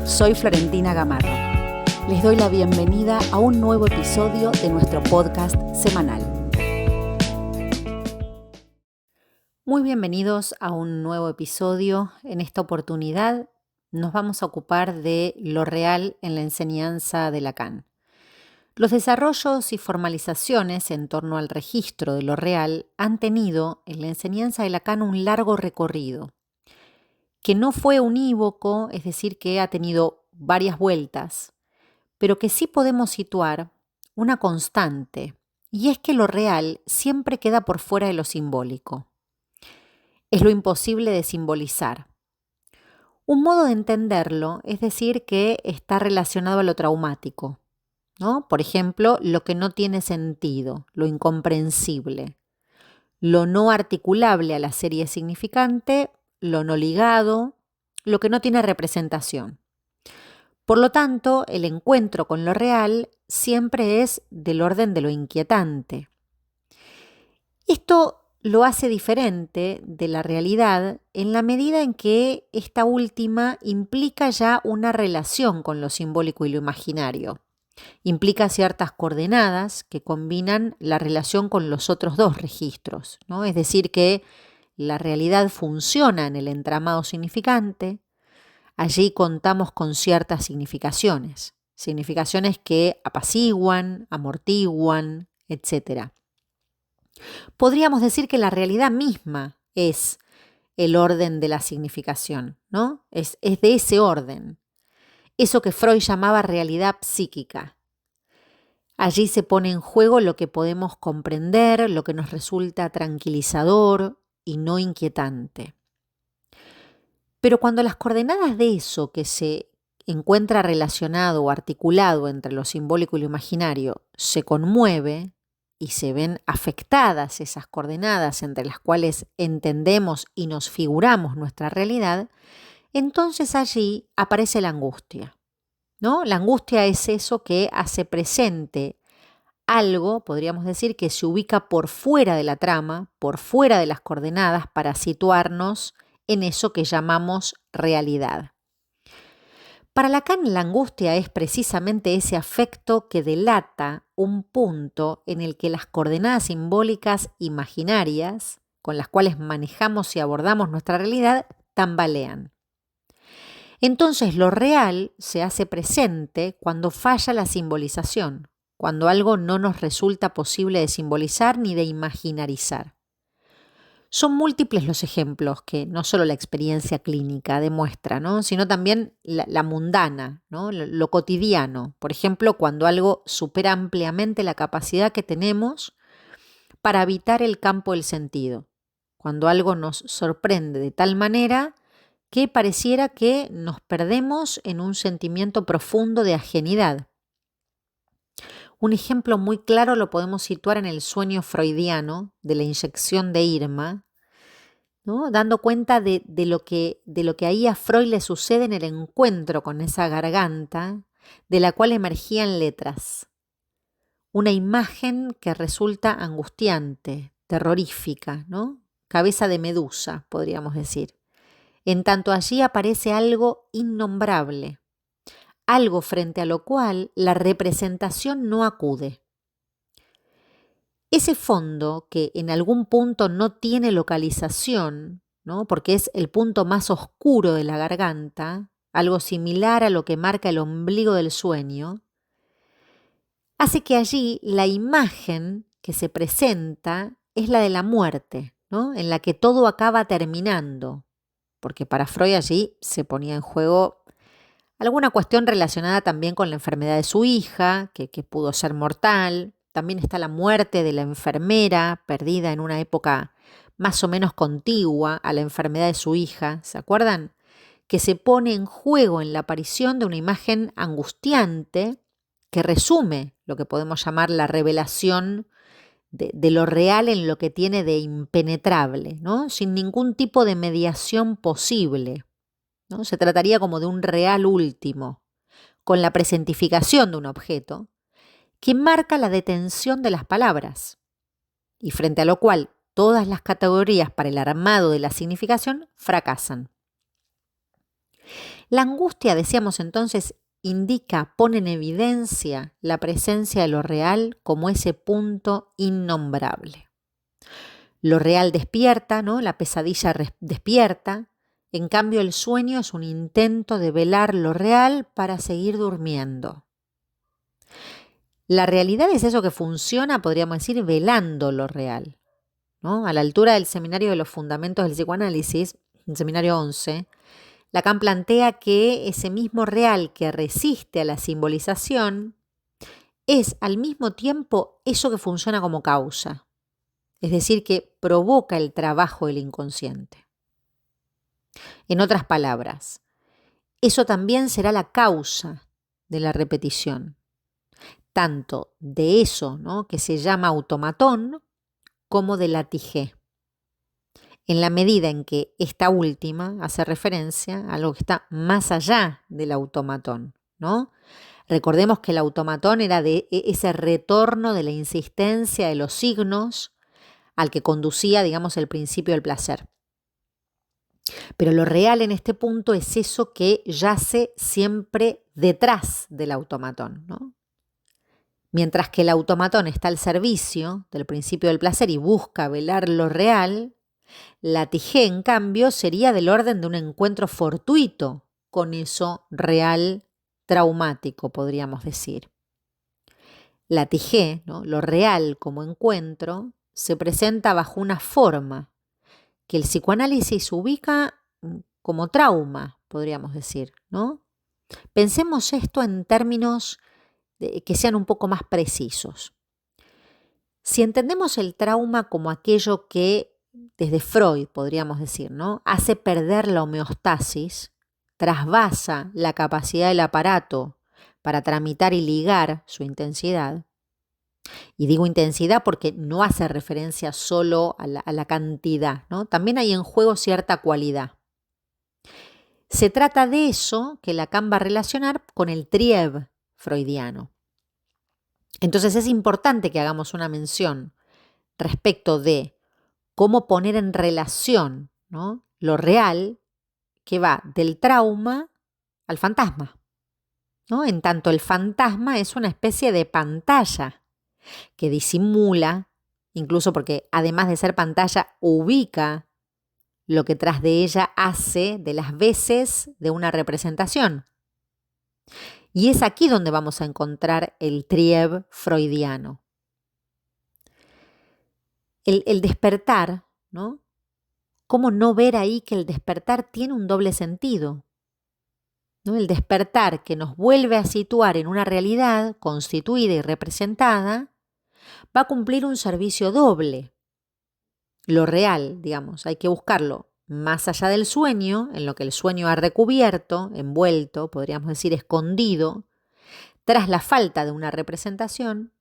soy Florentina Gamarro. Les doy la bienvenida a un nuevo episodio de nuestro podcast semanal. Muy bienvenidos a un nuevo episodio. En esta oportunidad nos vamos a ocupar de lo real en la enseñanza de Lacan. Los desarrollos y formalizaciones en torno al registro de lo real han tenido en la enseñanza de Lacan un largo recorrido, que no fue unívoco, es decir, que ha tenido varias vueltas, pero que sí podemos situar una constante, y es que lo real siempre queda por fuera de lo simbólico. Es lo imposible de simbolizar. Un modo de entenderlo es decir que está relacionado a lo traumático, ¿no? Por ejemplo, lo que no tiene sentido, lo incomprensible, lo no articulable a la serie significante, lo no ligado, lo que no tiene representación. Por lo tanto, el encuentro con lo real siempre es del orden de lo inquietante. Esto lo hace diferente de la realidad en la medida en que esta última implica ya una relación con lo simbólico y lo imaginario. Implica ciertas coordenadas que combinan la relación con los otros dos registros, ¿no? Es decir, que la realidad funciona en el entramado significante. Allí contamos con ciertas significaciones que apaciguan, amortiguan, etc. Podríamos decir que la realidad misma es el orden de la significación, ¿no? Es de ese orden, eso que Freud llamaba realidad psíquica. Allí se pone en juego lo que podemos comprender, lo que nos resulta tranquilizador y no inquietante. Pero cuando las coordenadas de eso que se encuentra relacionado o articulado entre lo simbólico y lo imaginario se conmueve y se ven afectadas esas coordenadas entre las cuales entendemos y nos figuramos nuestra realidad, entonces allí aparece la angustia, ¿no? La angustia es eso que hace presente algo, podríamos decir, que se ubica por fuera de la trama, por fuera de las coordenadas para situarnos en eso que llamamos realidad. Para Lacan, la angustia es precisamente ese afecto que delata un punto en el que las coordenadas simbólicas imaginarias, con las cuales manejamos y abordamos nuestra realidad, tambalean. Entonces, lo real se hace presente cuando falla la simbolización, cuando algo no nos resulta posible de simbolizar ni de imaginarizar. Son múltiples los ejemplos que no solo la experiencia clínica demuestra, ¿no? Sino también la mundana, ¿no? Lo cotidiano. Por ejemplo, cuando algo supera ampliamente la capacidad que tenemos para habitar el campo del sentido. Cuando algo nos sorprende de tal manera que pareciera que nos perdemos en un sentimiento profundo de ajenidad. Un ejemplo muy claro lo podemos situar en el sueño freudiano de la inyección de Irma, ¿no? Dando cuenta de lo que ahí a Freud le sucede en el encuentro con esa garganta de la cual emergían letras. Una imagen que resulta angustiante, terrorífica, ¿no? Cabeza de medusa, podríamos decir. En tanto allí aparece algo innombrable, algo frente a lo cual la representación no acude. Ese fondo que en algún punto no tiene localización, ¿no? Porque es el punto más oscuro de la garganta, algo similar a lo que marca el ombligo del sueño, hace que allí la imagen que se presenta es la de la muerte, ¿no? En la que todo acaba terminando, porque para Freud allí se ponía en juego alguna cuestión relacionada también con la enfermedad de su hija, que pudo ser mortal. También está la muerte de la enfermera, perdida en una época más o menos contigua a la enfermedad de su hija. ¿Se acuerdan? Que se pone en juego en la aparición de una imagen angustiante que resume lo que podemos llamar la revelación de lo real en lo que tiene de impenetrable, ¿no? Sin ningún tipo de mediación posible, ¿no? Se trataría como de un real último, con la presentificación de un objeto, que marca la detención de las palabras, y frente a lo cual todas las categorías para el armado de la significación fracasan. La angustia, decíamos entonces, indica, pone en evidencia la presencia de lo real como ese punto innombrable. Lo real despierta, ¿no? La pesadilla despierta. En cambio, el sueño es un intento de velar lo real para seguir durmiendo. La realidad es eso que funciona, podríamos decir, velando lo real, ¿no? A la altura del Seminario de los Fundamentos del Psicoanálisis, el Seminario 11, Lacan plantea que ese mismo real que resiste a la simbolización es al mismo tiempo eso que funciona como causa, es decir, que provoca el trabajo del inconsciente. En otras palabras, eso también será la causa de la repetición, tanto de eso, ¿no?, que se llama automatón como de la tige, en la medida en que esta última hace referencia a algo que está más allá del automatón, ¿no? Recordemos que el automatón era de ese retorno de la insistencia de los signos al que conducía, digamos, el principio del placer. Pero lo real en este punto es eso que yace siempre detrás del automatón, ¿no? Mientras que el automatón está al servicio del principio del placer y busca velar lo real, la tige, en cambio, sería del orden de un encuentro fortuito con eso real traumático, podríamos decir. La tige, ¿no?, lo real como encuentro, se presenta bajo una forma que el psicoanálisis ubica como trauma, podríamos decir, ¿no? Pensemos esto en términos que sean un poco más precisos. Si entendemos el trauma como aquello que, desde Freud podríamos decir, ¿no?, hace perder la homeostasis, trasvasa la capacidad del aparato para tramitar y ligar su intensidad, y digo intensidad porque no hace referencia solo a la cantidad, ¿no? También hay en juego cierta cualidad. Se trata de eso que Lacan va a relacionar con el trieb freudiano. Entonces es importante que hagamos una mención respecto de cómo poner en relación, ¿no?, lo real que va del trauma al fantasma, ¿no? En tanto el fantasma es una especie de pantalla que disimula, incluso porque además de ser pantalla, ubica lo que tras de ella hace de las veces de una representación. Y es aquí donde vamos a encontrar el trieb freudiano. El despertar, ¿no? ¿Cómo no ver ahí que el despertar tiene un doble sentido? ¿No? El despertar que nos vuelve a situar en una realidad constituida y representada va a cumplir un servicio doble. Lo real, digamos, hay que buscarlo más allá del sueño, en lo que el sueño ha recubierto, envuelto, podríamos decir escondido, tras la falta de una representación,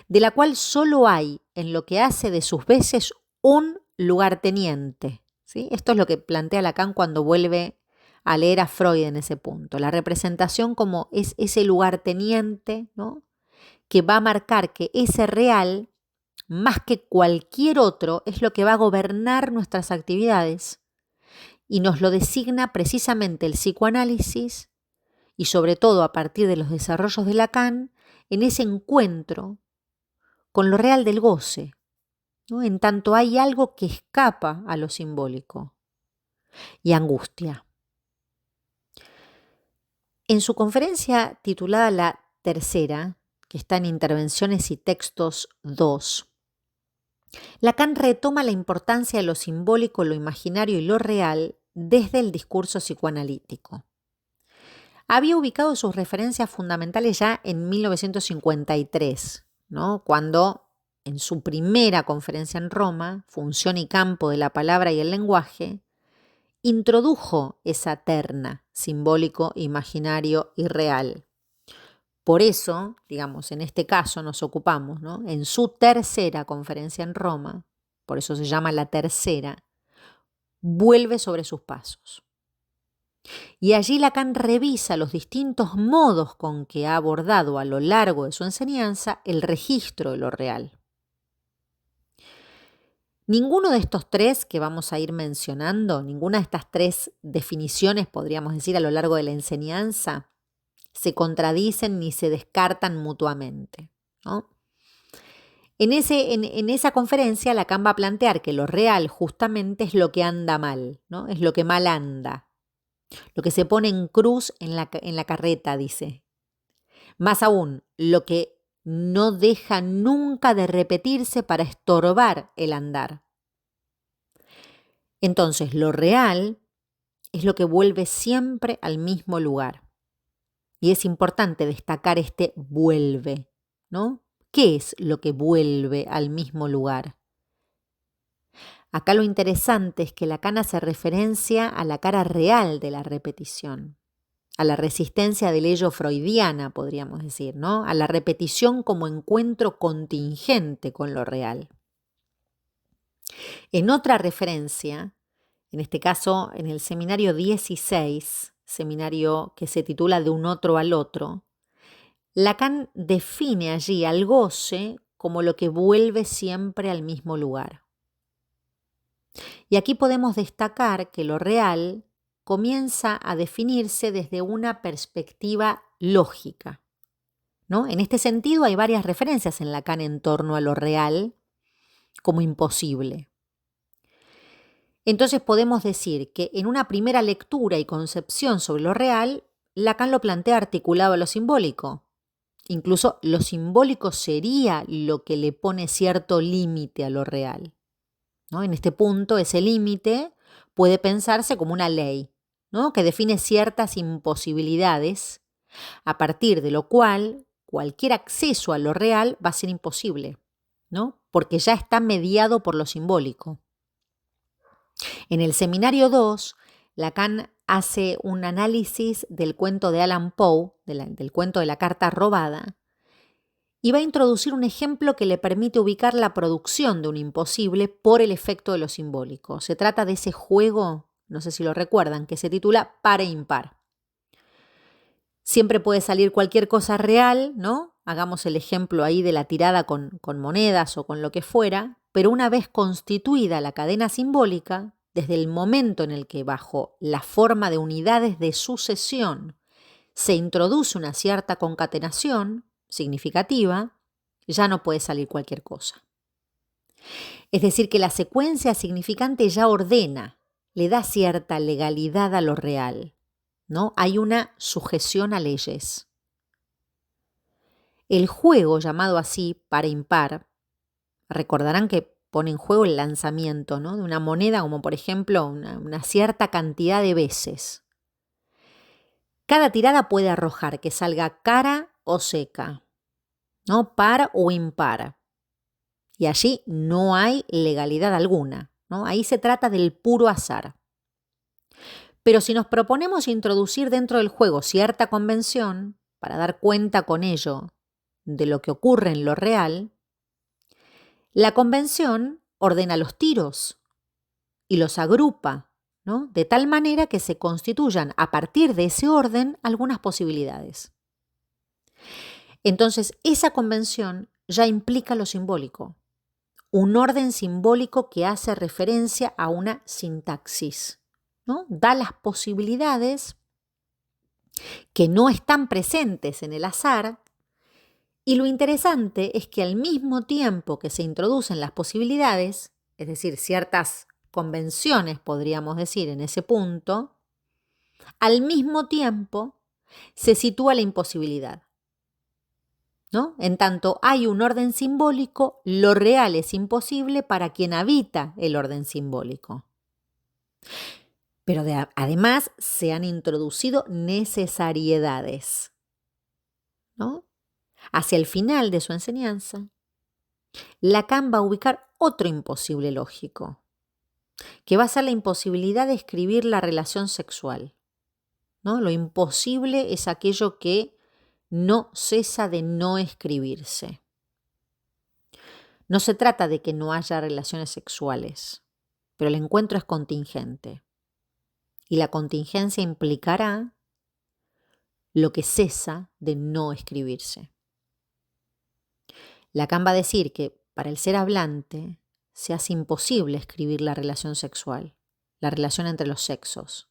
de la cual solo hay en lo que hace de sus veces un lugarteniente, ¿sí? Esto es lo que plantea Lacan cuando vuelve a leer a Freud en ese punto. La representación como es ese lugarteniente, ¿no?, que va a marcar que ese real, más que cualquier otro, es lo que va a gobernar nuestras actividades. Y nos lo designa precisamente el psicoanálisis, y sobre todo a partir de los desarrollos de Lacan, en ese encuentro con lo real del goce, ¿no?, en tanto hay algo que escapa a lo simbólico y angustia. En su conferencia titulada La Tercera, que está en Intervenciones y Textos 2, Lacan retoma la importancia de lo simbólico, lo imaginario y lo real desde el discurso psicoanalítico. Había ubicado sus referencias fundamentales ya en 1953, ¿no?, cuando en su primera conferencia en Roma, Función y campo de la palabra y el lenguaje, introdujo esa terna simbólico, imaginario y real. Por eso, digamos, en este caso nos ocupamos, ¿no?, en su tercera conferencia en Roma, por eso se llama La Tercera, vuelve sobre sus pasos. Y allí Lacan revisa los distintos modos con que ha abordado a lo largo de su enseñanza el registro de lo real. Ninguno de estos tres que vamos a ir mencionando, ninguna de estas tres definiciones, podríamos decir, a lo largo de la enseñanza, se contradicen ni se descartan mutuamente, ¿no? En esa conferencia, Lacan va a plantear que lo real justamente es lo que anda mal, ¿no? Es lo que mal anda, lo que se pone en cruz en la carreta, dice. Más aún, lo que no deja nunca de repetirse para estorbar el andar. Entonces, lo real es lo que vuelve siempre al mismo lugar. Y es importante destacar este vuelve, ¿no? ¿Qué es lo que vuelve al mismo lugar? Acá lo interesante es que Lacan hace referencia a la cara real de la repetición, a la resistencia del ello freudiana, podríamos decir, ¿no? A la repetición como encuentro contingente con lo real. En otra referencia, en este caso en el seminario 16, seminario que se titula De un otro al otro, Lacan define allí al goce como lo que vuelve siempre al mismo lugar. Y aquí podemos destacar que lo real comienza a definirse desde una perspectiva lógica, ¿no? En este sentido hay varias referencias en Lacan en torno a lo real como imposible. Entonces podemos decir que en una primera lectura y concepción sobre lo real, Lacan lo plantea articulado a lo simbólico. Incluso lo simbólico sería lo que le pone cierto límite a lo real, ¿no? En este punto, ese límite puede pensarse como una ley, ¿no? Que define ciertas imposibilidades, a partir de lo cual cualquier acceso a lo real va a ser imposible, ¿no? Porque ya está mediado por lo simbólico. En el seminario 2, Lacan hace un análisis del cuento de Allan Poe, del cuento de la carta robada, y va a introducir un ejemplo que le permite ubicar la producción de un imposible por el efecto de lo simbólico. Se trata de ese juego, no sé si lo recuerdan, que se titula par e impar. Siempre puede salir cualquier cosa real, ¿no? Hagamos el ejemplo ahí de la tirada con monedas o con lo que fuera, pero una vez constituida la cadena simbólica, desde el momento en el que bajo la forma de unidades de sucesión se introduce una cierta concatenación significativa, ya no puede salir cualquier cosa. Es decir, que la secuencia significante ya ordena, le da cierta legalidad a lo real, ¿no? Hay una sujeción a leyes. El juego, llamado así, par e impar, recordarán que pone en juego el lanzamiento, ¿no? De una moneda, como por ejemplo una cierta cantidad de veces. Cada tirada puede arrojar que salga cara o seca, ¿no? Par o impar. Y allí no hay legalidad alguna, ¿no? Ahí se trata del puro azar. Pero si nos proponemos introducir dentro del juego cierta convención, para dar cuenta con ello de lo que ocurre en lo real, la convención ordena los tiros y los agrupa, ¿no? De tal manera que se constituyan a partir de ese orden algunas posibilidades. Entonces, esa convención ya implica lo simbólico, un orden simbólico que hace referencia a una sintaxis, ¿no? Da las posibilidades que no están presentes en el azar, y lo interesante es que al mismo tiempo que se introducen las posibilidades, es decir, ciertas convenciones, podríamos decir, en ese punto, al mismo tiempo se sitúa la imposibilidad, ¿no? En tanto hay un orden simbólico, lo real es imposible para quien habita el orden simbólico. Pero además se han introducido necesariedades, ¿no? Hacia el final de su enseñanza, Lacan va a ubicar otro imposible lógico, que va a ser la imposibilidad de escribir la relación sexual, ¿no? Lo imposible es aquello que no cesa de no escribirse. No se trata de que no haya relaciones sexuales, pero el encuentro es contingente. Y la contingencia implicará lo que cesa de no escribirse. Lacan va a decir que para el ser hablante, se hace imposible escribir la relación sexual, la relación entre los sexos.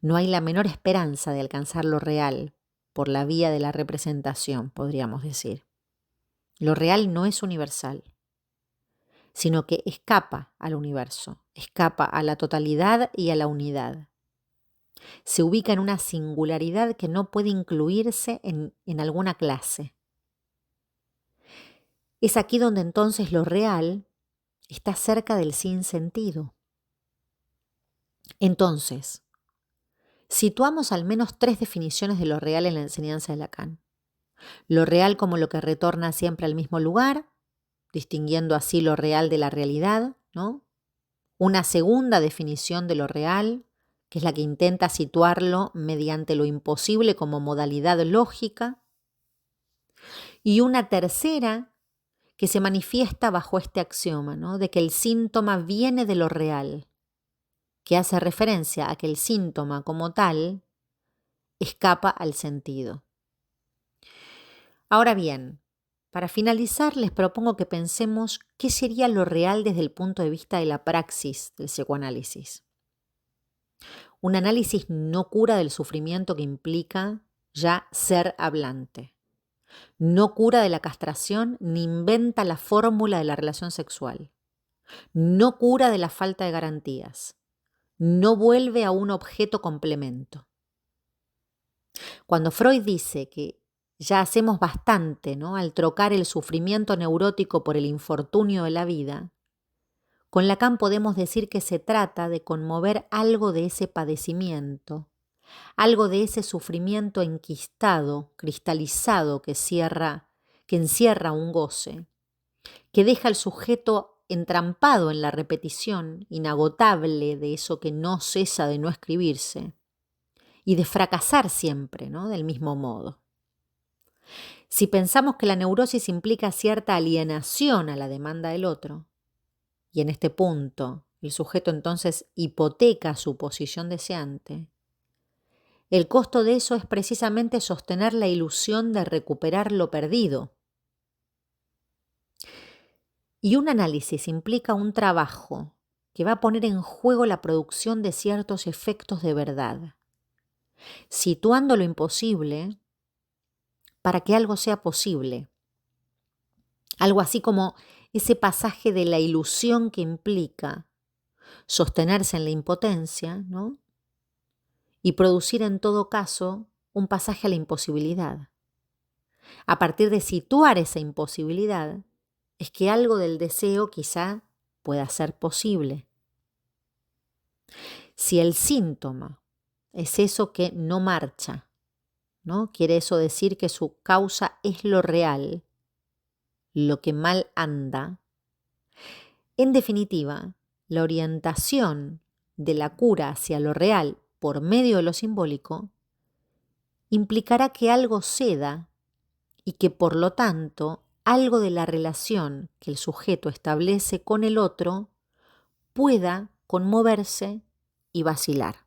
No hay la menor esperanza de alcanzar lo real por la vía de la representación, podríamos decir. Lo real no es universal, sino que escapa al universo, escapa a la totalidad y a la unidad. Se ubica en una singularidad que no puede incluirse en alguna clase. Es aquí donde entonces lo real está cerca del sinsentido. Entonces, situamos al menos 3 definiciones de lo real en la enseñanza de Lacan. Lo real como lo que retorna siempre al mismo lugar, distinguiendo así lo real de la realidad, ¿no? Una segunda definición de lo real, que es la que intenta situarlo mediante lo imposible como modalidad lógica. Y una tercera que se manifiesta bajo este axioma, ¿no? De que el síntoma viene de lo real, que hace referencia a que el síntoma como tal escapa al sentido. Ahora bien, para finalizar les propongo que pensemos qué sería lo real desde el punto de vista de la praxis del psicoanálisis. Un análisis no cura del sufrimiento que implica ya ser hablante. No cura de la castración ni inventa la fórmula de la relación sexual. No cura de la falta de garantías. No vuelve a un objeto complemento. Cuando Freud dice que ya hacemos bastante, ¿no?, al trocar el sufrimiento neurótico por el infortunio de la vida, con Lacan podemos decir que se trata de conmover algo de ese padecimiento, algo de ese sufrimiento enquistado, cristalizado que encierra un goce, que deja al sujeto entrampado en la repetición inagotable de eso que no cesa de no escribirse y de fracasar siempre, ¿no?, del mismo modo. Si pensamos que la neurosis implica cierta alienación a la demanda del otro, y en este punto el sujeto entonces hipoteca su posición deseante, el costo de eso es precisamente sostener la ilusión de recuperar lo perdido. Y un análisis implica un trabajo que va a poner en juego la producción de ciertos efectos de verdad, situando lo imposible para que algo sea posible. Algo así como ese pasaje de la ilusión que implica sostenerse en la impotencia, ¿no?, y producir en todo caso un pasaje a la imposibilidad. A partir de situar esa imposibilidad, es que algo del deseo quizá pueda ser posible. Si el síntoma es eso que no marcha, ¿no?, quiere eso decir que su causa es lo real, lo que mal anda. En definitiva, la orientación de la cura hacia lo real por medio de lo simbólico implicará que algo ceda y que por lo tanto algo de la relación que el sujeto establece con el otro pueda conmoverse y vacilar.